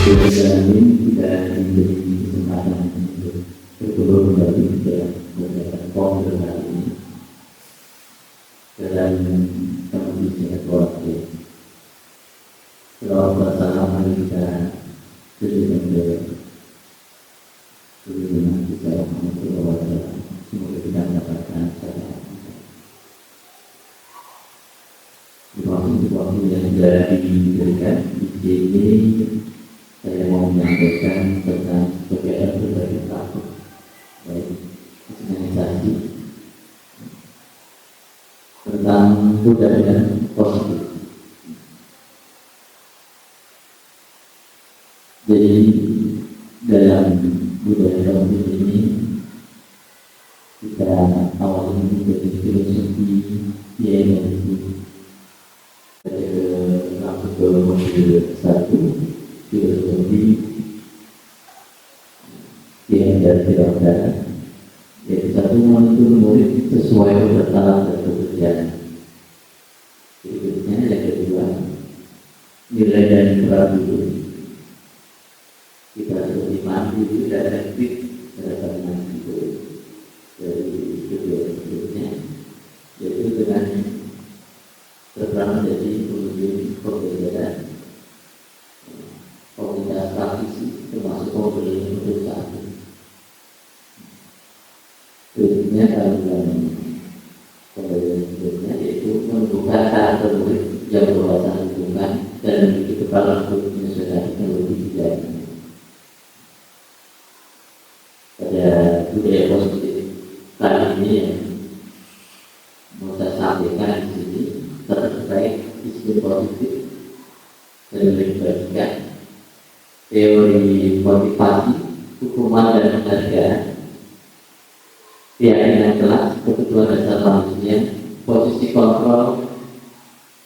Berjalan tidak diberi kesempatan untuk bergabung kembali dalam program hari ini dalam kondisi keluarga. Kalau bersama kita sudah dengan kita mengajar, semoga kita mendapatkan waktu yang sudah diberikan di sini. Saya mau menyampaikan tentang PPR berbagai tahap, baik organisasi, tentang budaya positif. Jadi dalam budaya positif ini kita awalnya menjadi filosofi yaitu langsung ke modul 1. Filosofi yang dari tidak yaitu satu menuntun murid sesuai bertalan dan pekerjaan. Berikutnya yang kedua, nilai dan peran dulu. Kita seperti mampu tidak efektif berdasarkan itu dari kedua berikutnya, yaitu dengan berperan menjadi pemimpin perbedaan. Komunitas praktisi termasuk pembeli perusahaan. Berikutnya dalam pembelajaran berikutnya yaitu menumbuhkan karakter murid yang berwawasan lingkungan dan memiliki kepala untuk menyesuaikan teknologi budaya. Pada budaya positif kali ini yang mau saya sampaikan di sini terkait isu positif dan membagikan teori motivasi, hukuman dan penghargaan, keyakinan kelas, kebutuhan dasar manusia, posisi kontrol,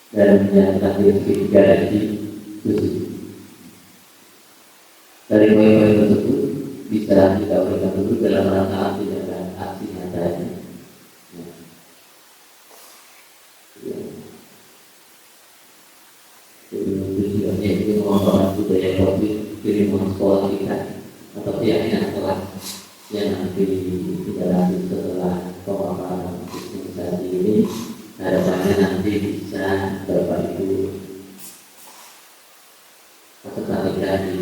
dan yang terakhir garansi khusus. Dari poin-poin tersebut bisa kita berikan dulu dalam rangka tindakan aksi nyatanya. Tujuannya itu mengolah budaya positif di lingkungan sekolah kita atau keyakinan kelas yang nanti kita lanjut setelah pemaparan organisasi ini. Harapannya nanti bisa Bapak Ibu aplikasikan di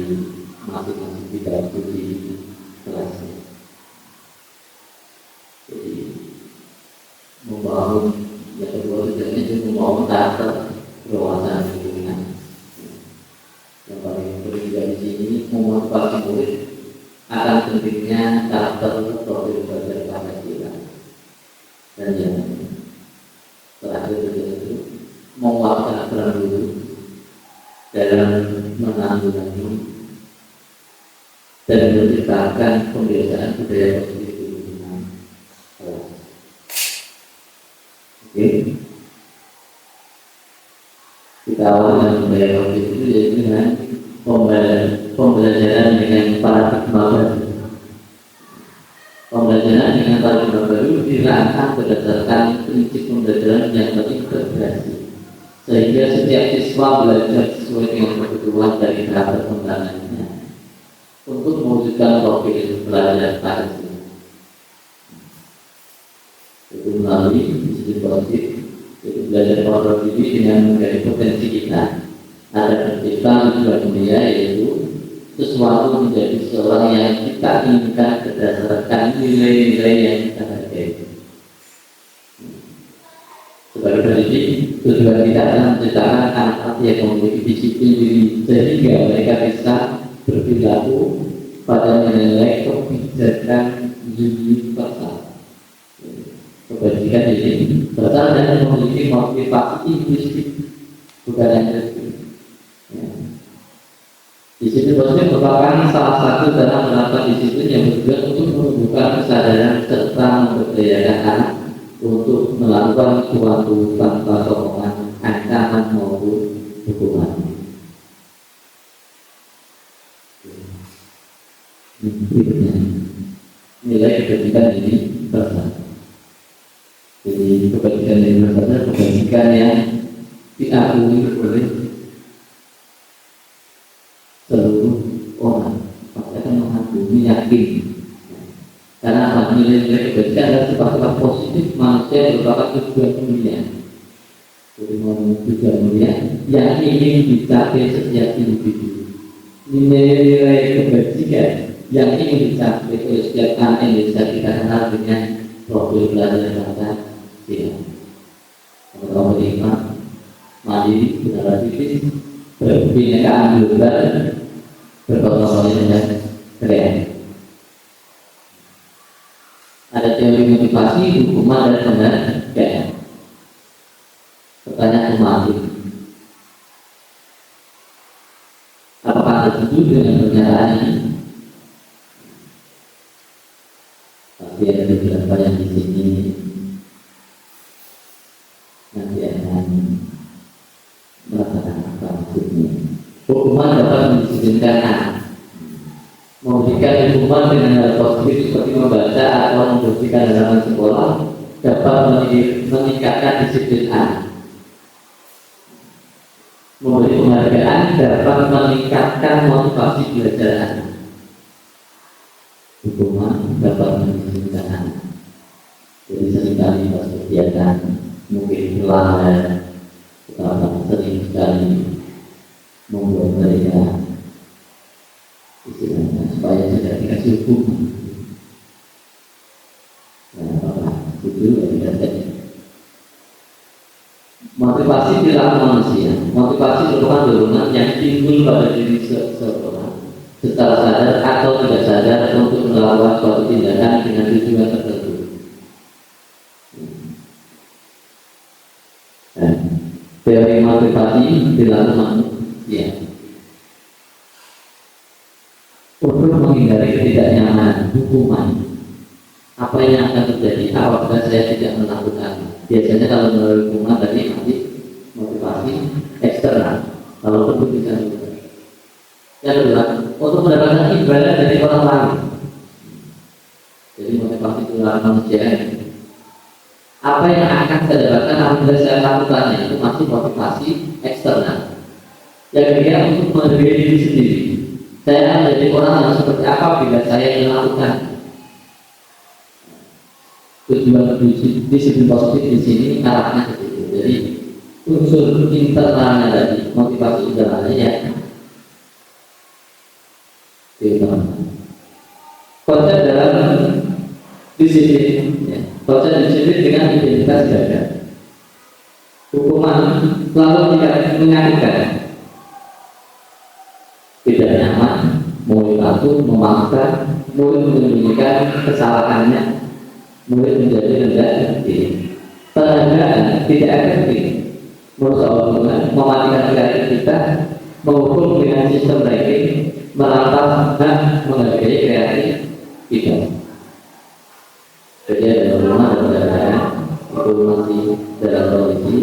masing-masing bidang studi kelasnya. Jadi membangun yang kedua tujuannya itu membangun karakter berwawasan lingkungan. Yang paling penting dari sini memotivasi murid akan pentingnya karakter profil belajar Pancasila. Dan yang terakhir itu menguatkan peran guru dalam menanggulangi dan menciptakan pembiasaan budaya positif di lingkungan kelas. Oke. Kita awal dengan budaya positif itu yaitu dengan pembelajaran dengan paradigma baru. Pembelajaran dengan paradigma baru dirancang berdasarkan prinsip pembelajaran yang terintegrasi, sehingga setiap siswa belajar sesuai dengan kebutuhan dari tahap perkembangannya untuk mewujudkan profil belajar Pancasila. Itu melalui prinsip positif. Itu belajar kontrol diri dengan menggali potensi kita ada tercipta tujuan mulia, yaitu sesuatu menjadi seorang yang kita inginkan berdasarkan nilai-nilai yang kita hargai. Sebagai pendidik, tujuan kita adalah menciptakan anak-anak yang memiliki disiplin diri sehingga mereka bisa berperilaku pada nilai kebijakan universal. Kebajikan ini berasal dari memiliki motivasi implisif, bukan yang ekstrim. Disiplin positif merupakan salah satu dalam menerapkan disiplin yang bertujuan untuk menumbuhkan kesadaran serta memberdayakan anak untuk melakukan suatu tanpa dorongan, ancaman maupun hukuman. Nilai kebajikan ini bersama. Jadi kebajikan yang bersama kebajikan yang diakui oleh seluruh orang, pasti akan mengagumi, yakin. Karena nilai-nilai kebajikan adalah sifat-sifat positif manusia yang merupakan tujuan mulia. Tujuan mulia yang ingin dicapai setiap individu. Nilai-nilai kebajikan yang ingin dicapai oleh setiap anak Indonesia kita kenal dengan profil belajar bahasa Cina. Kalau menerima mandiri, benar-benar berbhinekaan global, berkolaborasi dengan keren. Ada teori motivasi, hukuman, dan penghargaan. Pertanyaan kembali, apakah tersetuju dengan pernyataan ini? Tapi ada beberapa yang di sini nanti akan merasakan apa maksudnya. Hukuman dapat mendisiplinkan anak. Memberikan hukuman dengan hal positif seperti membaca atau membersihkan halaman sekolah dapat meningkatkan disiplin anak. Memberi penghargaan dapat meningkatkan motivasi belajar anak. Hukuman dapat mendisiplinkan anak. Jadi seringkali pas kegiatan mungkin pelanggar tetapi sering sekali membuat mereka istilahnya supaya tidak dikasih hukuman. Nah, apa itu tidak ada. Motivasi perilaku manusia. Motivasi merupakan dorongan yang timbul pada diri seseorang secara sadar atau tidak sadar untuk melakukan suatu tindakan dengan tujuan tertentu. Teori motivasi perilaku manusia. Untuk menghindari ketidaknyamanan hukuman, apa yang akan terjadi apabila saya tidak melakukan? Biasanya kalau melalui hukuman tadi nanti motivasi eksternal, kalau perlu bisa juga. Yang kedua, untuk mendapatkan ibadah dari orang lain. Jadi motivasi perilaku manusia. Apa yang akan saya dapatkan apabila saya lakukannya itu masih motivasi eksternal. Yang ketiga, untuk menghargai diri sendiri. Saya akan menjadi orang yang seperti apa bila saya melakukan. Tujuan disiplin positif di sini arahnya seperti itu. Jadi unsur internalnya tadi, motivasi internalnya ya. Konsep dalam disiplin, ya. Konsep disiplin dengan identitas ganda. Hukuman selalu tidak menyakitkan, tidak nyaman, mulai patuh, memaksa, mulai menyembunyikan kesalahannya, mulai menjadi rendah diri. Penghargaan tidak efektif, merusak hubungan, mematikan kreativitas, menghukum dengan sistem ranking, merampas hak menghargai kreativitas. Jadi ada rumah dan penghargaan itu masih dalam kondisi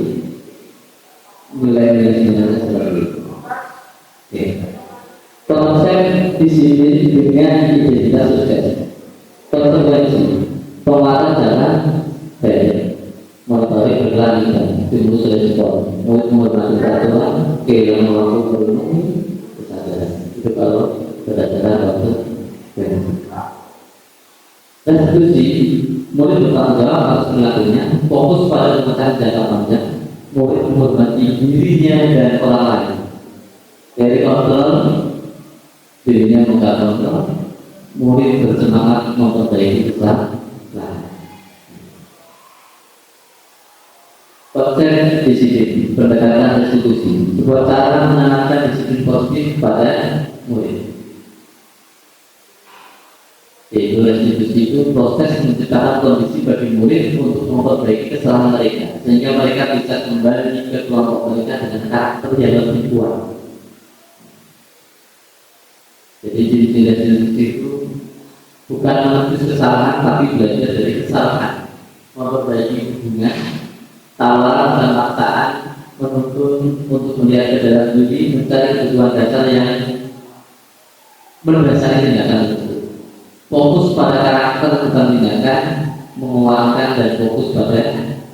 nilai-nilai sebenarnya seperti itu. Oke. Konsep disiplin dengan identitas sukses. Konsekuensi penguatan jalan baik, motorik berkelanjutan, stimulus respon, menghormati peraturan, kehilangan waktu beruntung, kesadaran. Itu kalau berdasarkan waktu dan institusi murid bertanggung jawab atas perilakunya, fokus pada pemecahan jangka panjang, murid menghormati dirinya dan orang lain. Dari kontrol dirinya mengkontrol, murid bersemangat memperbaiki kesalahan. Konsep disiplin pendekatan restitusi, sebuah cara menanamkan disiplin positif pada murid. Yaitu restitusi itu proses menciptakan kondisi bagi murid untuk memperbaiki kesalahan mereka, sehingga mereka bisa kembali ke kelompok mereka dengan karakter yang lebih kuat. Jadi ciri-ciri restitusi itu bukan menebus kesalahan, tapi belajar dari kesalahan, memperbaiki hubungan, tawaran dan paksaan, menuntun untuk melihat ke dalam diri, mencari tujuan dasar yang mendasari tindakan tersebut. Fokus pada karakter bukan tindakan, menguatkan dan fokus pada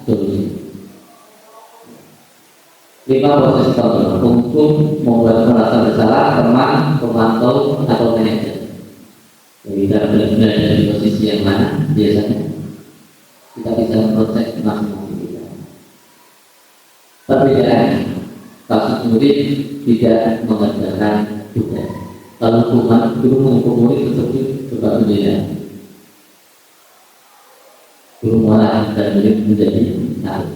solusi. 5 posisi kontrol untuk membuat merasa bersalah teman, pemantau, atau manajer. Jadi kita benar-benar dari posisi yang mana biasanya kita bisa memproses masing-masing kita. Perbedaan kasus murid tidak mengerjakan tugas. Lalu guru menghukum murid tersebut berbeda. Guru malah dan murid menjadi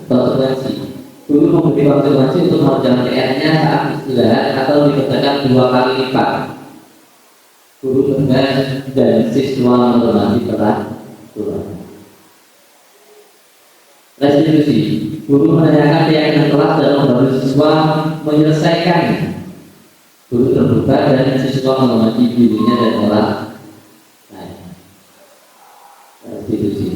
konsekuensi. Guru memberi konsekuensi untuk mengerjakan PR-nya saat istirahat atau dikerjakan 2 kali lipat. Guru tegas dan siswa menghormati peraturan. Restitusi. Guru menanyakan keyakinan kelas dan membantu siswa menyelesaikannya. Guru terbuka dan siswa menghormati dirinya dan orang lain. Restitusi.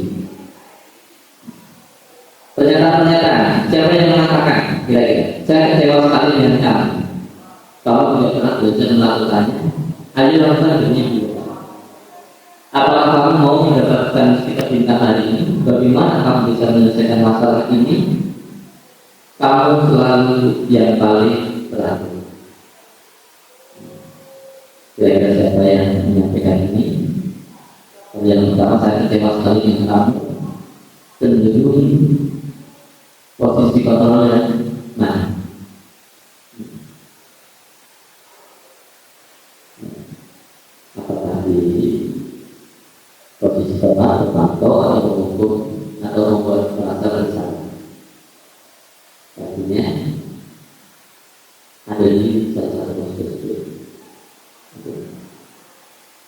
Pernyataan-pernyataan. Siapa yang mengatakan? Kira-kira saya kecewa sekali dengan kamu. Kalau tidak pernah belajar melakukannya, ayo lakukan begini. Apakah kamu mau mendapatkan stiker bintang hari ini? Bagaimana kamu bisa menyelesaikan masalah ini? Kamu selalu yang paling terakhir. Kira-kira siapa yang menyampaikan ini? Yang pertama, saya kecewa sekali dengan kamu. Cenderung posisi kontrolnya. Nah, apakah di posisi teman, pemantau, atau penghukum, atau membuat merasa bersalah? Artinya ada di salah satu posisi tersebut.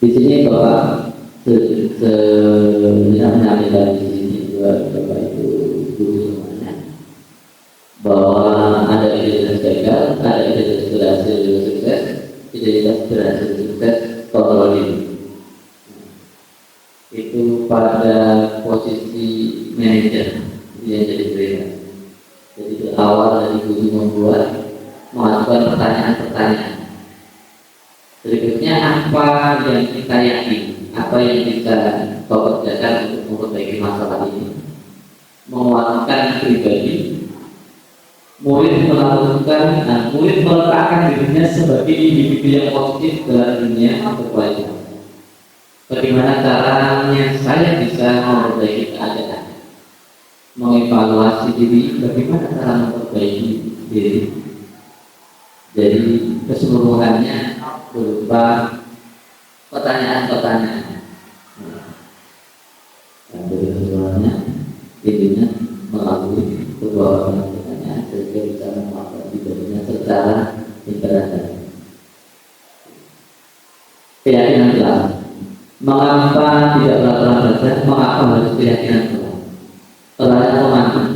Di sini Bapak menyampaikan di sini juga Bapak itu guru semuanya bahwa ada identitas gagal, ada identitas berhasil sukses, identitas berhasil sukses kontrol diri. Itu pada posisi manajer yang jadi trainer. Jadi berawal dari guru mengajukan pertanyaan-pertanyaan. Berikutnya, apa yang kita yakini, apa yang bisa kau kerjakan untuk memperbaiki masalah ini? Menguatkan pribadi. Murid meletakkan dirinya sebagai individu yang positif dalam dunia berkualitas. Bagaimana caranya saya bisa memperbaiki keadaan? Mengevaluasi diri, bagaimana cara memperbaiki diri? Jadi keseluruhannya berupa pertanyaan-pertanyaan. Dan dari keseluruhannya intinya melalui kedua pertanyaan sehingga bisa memahami dirinya secara interaktif. Keyakinan kelas. Mengapa tidak peraturan belajar? Mengapa harus keyakinan kelas? Pertanyaan pemahaman.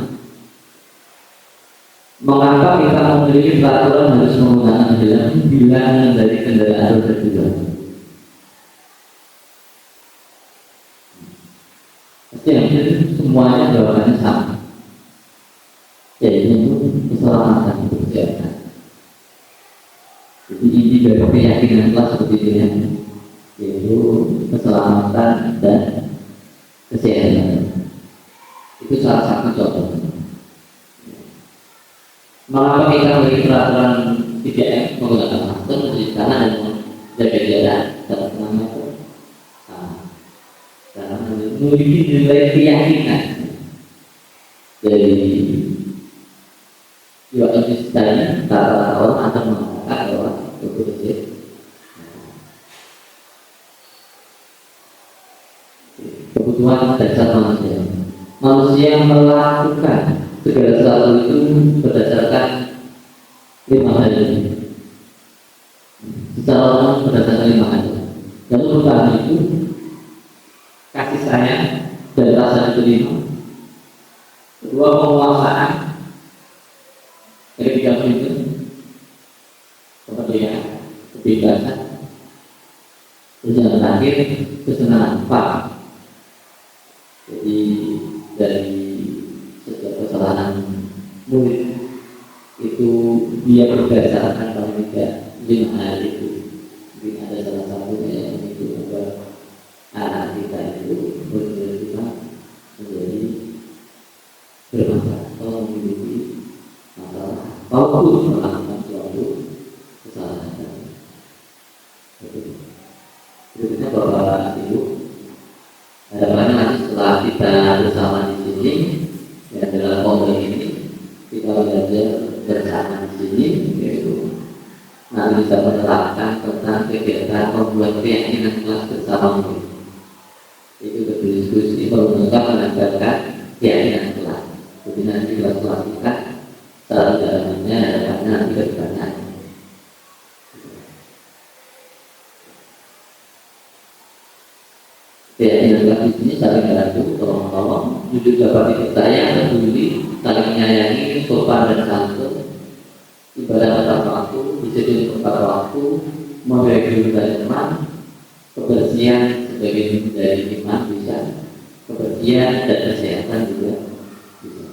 Mengapa kita memiliki peraturan harus menggunakan helm bila dari kendaraan roda 2? Pasti hampir semuanya jawabannya sama, yaitu keselamatan berjalan. Jadi inti dari keyakinan kelas seperti ini, yaitu keselamatan dan kesehatan. Itu salah satu contoh. Mengapa kita memiliki peraturan 3M menggunakan masker, mencuci tangan dan menjaga jarak dalam penanganan? Karena memiliki nilai keyakinan dari dua eksistensi antara orang akan mengatakan bahwa itu bersih. Kebutuhan dasar manusia. Manusia melakukan segala sesuatu itu berdasarkan 5 hal ini. Secara umum berdasarkan 5 hal. Yang pertama itu kasih sayang dan rasa diterima. Kedua, penguasaan. Ketiga itu kemerdekaan, kebebasan. Terus yang terakhir kesenangan. Jadi dari setiap kesalahan murid itu dia berdasarkan paling tidak 5 hal itu. Mungkin ada salah satunya yang itu agar anak kita itu berbeda menjadi bermasalah atau memiliki masalah. Kalau Berikutnya Bapak Ibu, harapannya nanti setelah kita bersama di sini, ya dalam komplek ini kita belajar bersama di sini, yaitu nanti bisa menerapkan tentang kegiatan membuat keyakinan kelas bersama ini. Itu berdiskusi menggunakan mengajarkan keyakinan kelas. Jadi nanti kelas-kelas kita salah dalamnya harapannya nanti ke depannya. Keyakinan kelas di sini saling membantu, tolong-tolong, jujur dapat dipercaya, peduli, saling menyayangi, sopan dan santun, ibadah tepat waktu, disiplin tepat waktu, memberi guru dan teman, kebersihan sebagai dari iman bisa, kebersihan dan kesehatan juga bisa.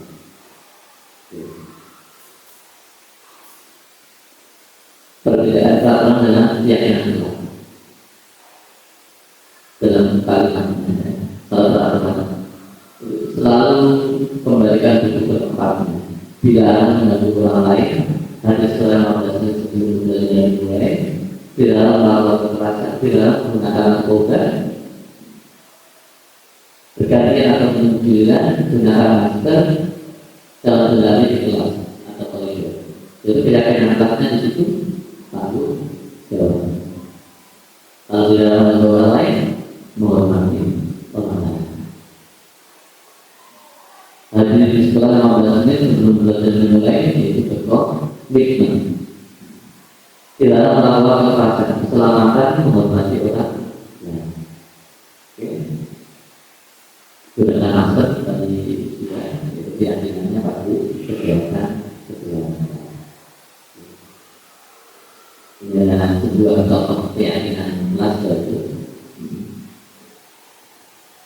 Perbedaan peraturan dengan keyakinan kelas dalam kalimat selalu kembalikan tubuh ke tempatnya, dilarang mengganggu orang lain, hanya selama 15 menit sebelum belajar dimulai, dilarang melakukan kekerasan, dilarang menggunakan narkoba, bergantian atau menunjukkan gunakan masker dalam berlari di kelas atau koridor. Jadi keyakinan kelasnya di situ lalu jawab. Kalau dilarang mengganggu orang lain, menghormati orang lain. Hadir di sekolah 15 menit sebelum belajar dimulai, yaitu berkomitmen. Dilarang melakukan kekerasan, keselamatan, menghormati orang lain. Oke. Gunakan masker tadi sudah keyakinannya pasti kegiatan keselamatan. Ini adalah sebuah contoh keyakinan kelas itu.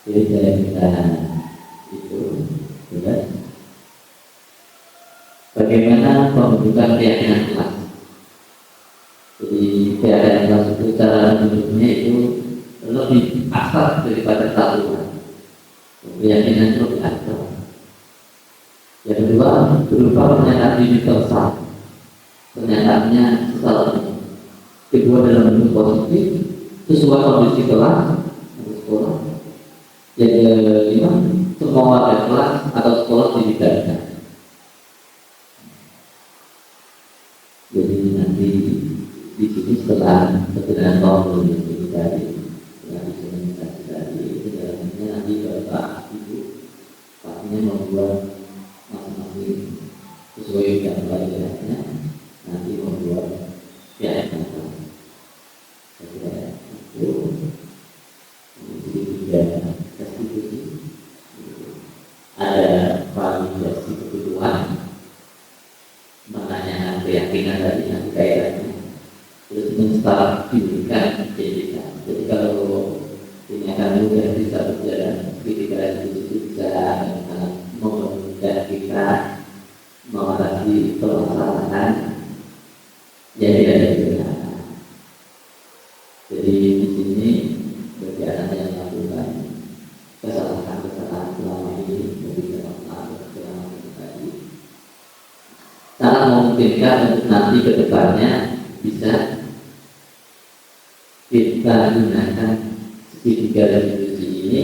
Jadi saya minta itu, sudah. Bagaimana pembentukan keyakinan kelas? Jadi keyakinan kelas itu cara bentuknya itu lebih asal daripada tahuan. Keyakinan itu lebih asal. Yang kedua, berupa pernyataan universal. Pernyataannya selalu dibuat dalam bentuk positif sesuai kondisi kelas atau sekolah. Yang kelima, semua warga kelas atau sekolah dilibatkan. Jadi nanti di sini setelah sebenarnya tahun ini dari implementasi dari perjalanannya nanti Bapak Ibu pastinya membuat masing-masing sesuai dengan pelajarannya, nanti membuat keyakinan kelas. Itu juga restitusi, ada validasi kebutuhan, menanyakan keyakinan tadi nanti kaitannya, terus menstabilkan pendidikan. Jadi kalau ini akan mudah bisa berjalan, ketika restitusi bisa memudahkan kita mengatasi permasalahan yang tidak ada di sana. Jadi di sini bagi anak yang melakukan kesalahan-kesalahan selama ini lebih selama tadi, sangat memungkinkan untuk nanti ke depannya bisa kita gunakan segitiga restitusi ini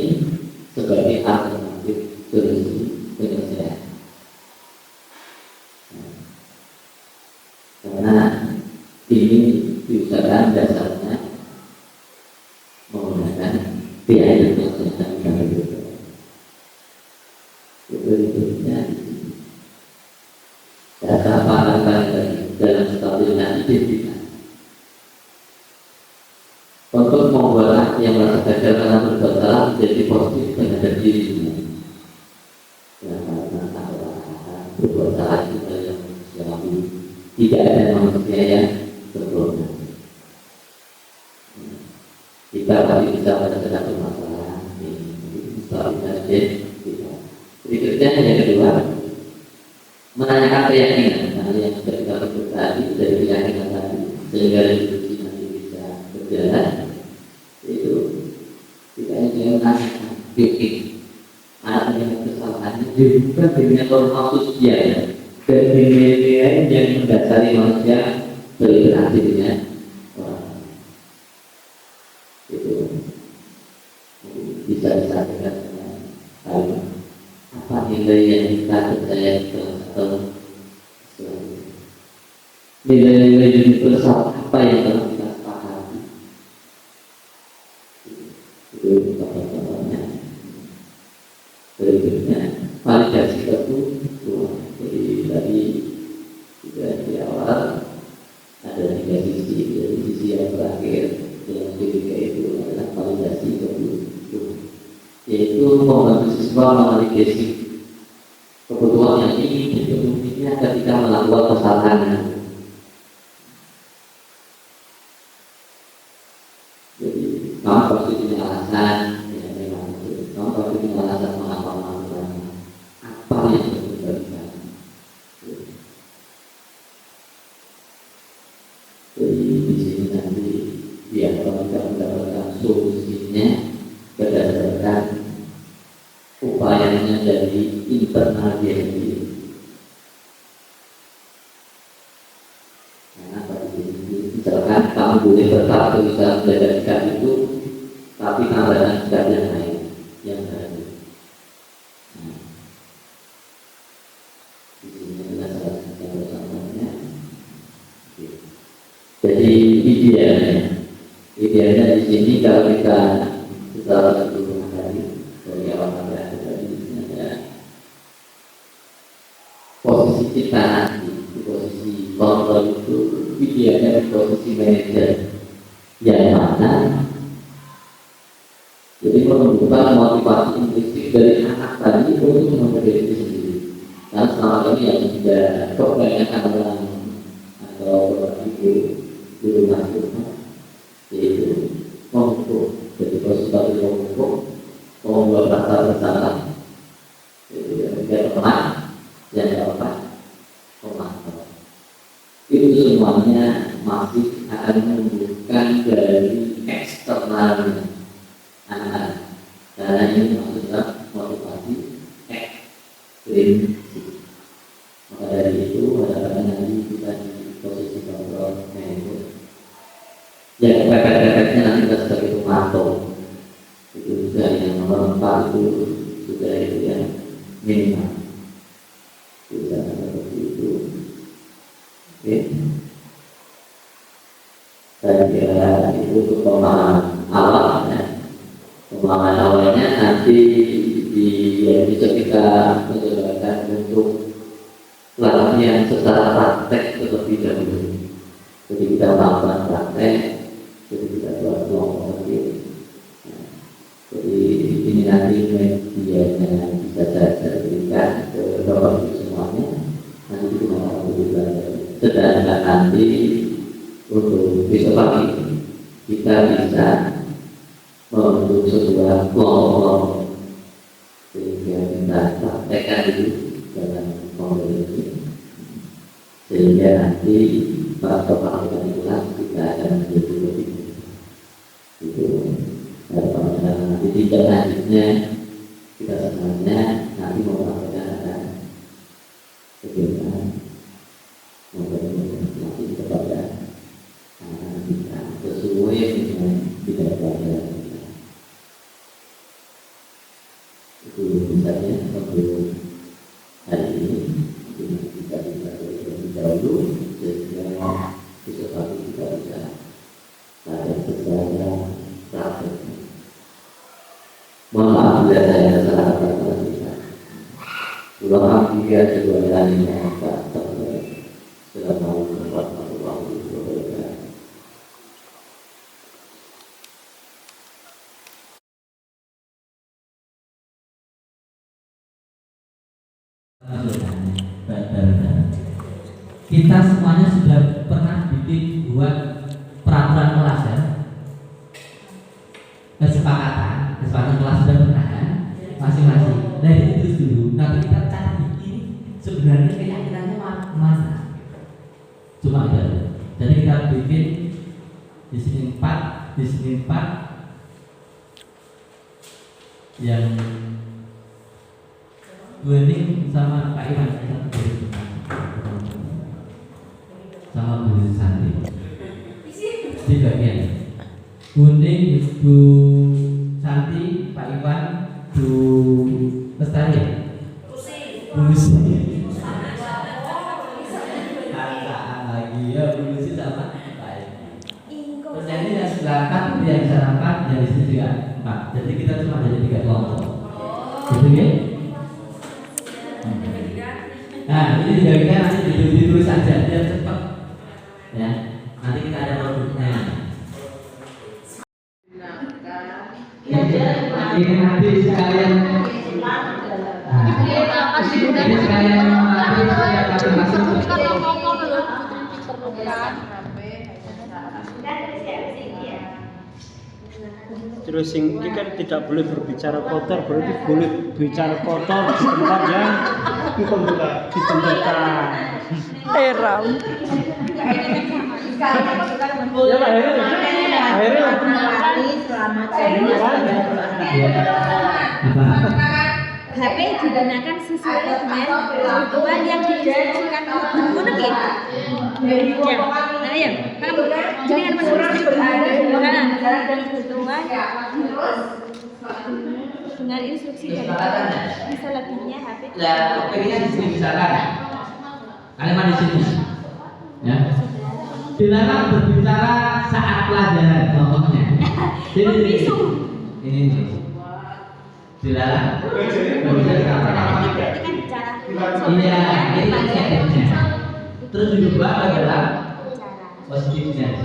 sebagai alternatif solusi penyelesaian. Karena ini diusahakan dasarnya menggunakan keyakinan yang kami berikan. Berikutnya dasar pandangan dalam stabilitas identitas. Untuk membuat anak yang merasa gagal karena berbuat salah menjadi positif terhadap dirinya. Karena berbuat salah itu yang selalu tidak ada manusia yang sempurna. Kita pasti bisa pada satu masalah ini stabilitas identitas. Berikutnya yang kedua, menanyakan keyakinan. Nah, yang sudah kita sebut tadi dari keyakinan tadi sehingga diskusi nanti bisa berjalan. Itu kita ingin menanyakan yakin anak yang kesalahannya bukan dengan normal sosial dan nilai-nilai yang mendasari manusia berinteraksi dengan orang. itu bisa disampaikan dengan kalimat apa nilai yang kita percaya atau nilai-nilai universal apa yang telah kita sepakati. Itu contoh-contohnya. Berikutnya validasi kedua. Jadi tadi juga di awal ada 3 sisi. Jadi sisi yang terakhir yang ketiga itu adalah validasi kedua, yaitu membantu siswa mevalidasi kebutuhan yang ingin dipenuhinya ketika melakukan kesalahan. Jadi kamu pasti punya alasan, ya memang itu. Kamu pasti punya alasan mengapa melakukannya. Apa yang terjadi? Jadi di sini nanti biar kamu tidak mendapatkan solusinya berdasarkan upayanya dari internal dia sendiri. Misalkan kamu boleh berkata bisa belajar sikap itu, tapi tambahan sikap yang lain, yang baru. Di sini adalah salah satu contohnya. Jadi idealnya di sini kalau kita sebelum dari awal sampai tadi ada posisi kita di posisi kontrol itu idealnya di posisi manajer yang mana jadi menunjukkan motivasi intrinsiktif dari anak tadi untuk memperbaiki diri sendiri. Karena selama ini yang tidak kebanyakan orang atau ibu di rumah yaitu memupuk, jadi posisi memupuk, membuat rasa bersalah, tidak teman yang dapat memantau. Itu semuanya masih akan menunjukkan dari eksternal anak-anak. Karena ini maksudnya motivasi ekstrinsik. Maka dari itu pada nanti kita di posisi kontrol manajer. Yang efek-efeknya nanti kita sebagai pemantau. Itu juga yang nomor 4 itu sudah itu yang minimal. Sudah seperti itu. Oke. Saya kira itu untuk pemahaman awalnya. Pemahaman awalnya nanti bisa kita mencobakan untuk latihan secara praktek seperti dahulu. Jadi kita melakukan praktek, jadi kita buat kelompok kecil. Jadi ini nanti medianya bisa saya berikan ke Bapak Ibu semuanya. Nanti kita akan belajar. Sedangkan nanti untuk besok pagi kita bisa membentuk sebuah kelompok sehingga kita praktekkan dulu dalam kelompok ini. Sehingga nanti praktek-praktek itulah kita akan menjadi lebih itu. Nanti tidak lanjutnya kita sebenarnya nanti mempraktekkan ada kegiatan nanti kepada anak-anak kita sesuai dengan tidak pelajaran kita. Itu misalnya untuk hari ini kita bisa lebih dahulu sehingga besok pagi kita bisa belajar secara praktek. Mohon maaf bila saya salah kata kita. Ulang tiga kedua lainnya kata Assalamualaikum warahmatullahi wabarakatuh. Kita semuanya sudah pernah bikin buat peraturan kelas ya. Kesepakatan kelas sudah pernah kan? Masing-masing. Nah itu dulu. Nanti kita cari bikin sebenarnya keyakinannya mana? Cuma ada. Jadi kita bikin di sini 4, di sini 4. Yang dua ini sama Pak Iwan sama Bu Santi di bagian Kuning Bu Santi, Pak Iwan, Bu Lestari. Bu Lucy. Lagi ya Bu Lucy sama Pak Iwan. Terus ini yang sebelah kanan, yang sarapan, yang di sini juga 4. Jadi kita cuma ada 3 kelompok. Gitu ya? Nah, ini dibagikan nanti ditulis saja biar cepat. Ya, nanti kita ada produknya. Ini nanti sekalian. Ini sekalian nanti saya kasih masuk. Terus ini kan tidak boleh berbicara kotor, berarti boleh bicara kotor di tempat yang ditentukan. Heran. Ya Pak Heri. HP digunakan sesuai dengan kebutuhan yang diinstruksikan untuk ya. Nah ya, jadi kan kebutuhan dengan instruksi dari bisa lebihnya HP. Ya, pilihnya di sini misalkan. Kalimat di sini. Ya. Dilarang berbicara saat pelajaran, contohnya. Ini. Dilarang berbicara saat pelajaran. Iya, ini negatifnya. Terus diubah adalah positifnya.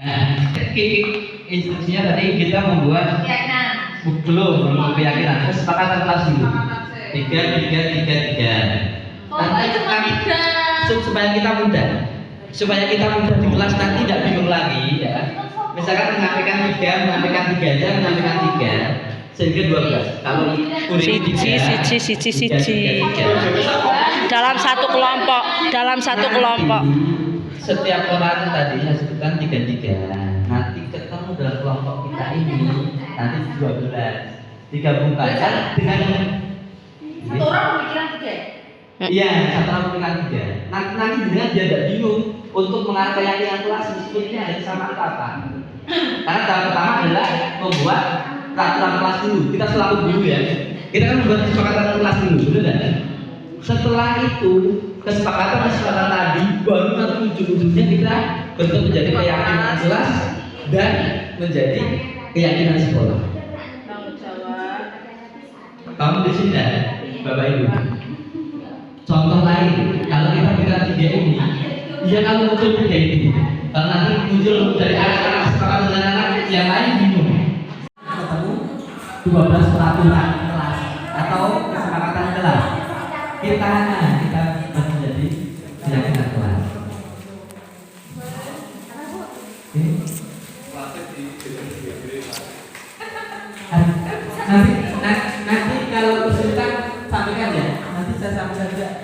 Nah, instruksinya tadi kita membuat belum keyakinan, kesepakatan kelas dulu. 3. Supaya kita mudah di kelas nanti tidak bingung lagi ya. Misalkan mengaplikan 3 aja, mengaplikan 3 sehingga 12. Kalau kuring 3 dalam satu kelompok. Setiap orang tadi saya sebutkan 3. Nanti ketemu dalam kelompok kita ini nanti 12. Digabungkan dengan satu orang pemikiran 3. Iya, satu orang pemikiran 3. Nanti dengan dia tidak bingung untuk mengarah keyakinan kelas sebetulnya ada kesamaan apa. Karena tahap pertama adalah membuat peraturan kelas dulu. Kita selalu dulu ya. Kita kan membuat kesepakatan kelas dulu, benar kan? Setelah itu kesepakatan tadi baru nanti ujung-ujungnya kita bentuk menjadi keyakinan kelas dan menjadi keyakinan sekolah. Kamu di sini ya, Bapak Ibu. Contoh lain, kalau kita bicara 3 ini, ya kalau muncul 3 ini, kalau nanti muncul dari anak-anak kesepakatan dengan anak yang lain bingung. Ketemu 12 peraturan kelas atau kesepakatan kelas. Kita menjadi keyakinan kelas. Nanti kalau kesulitan sampaikan ya. Nanti saya sampaikan juga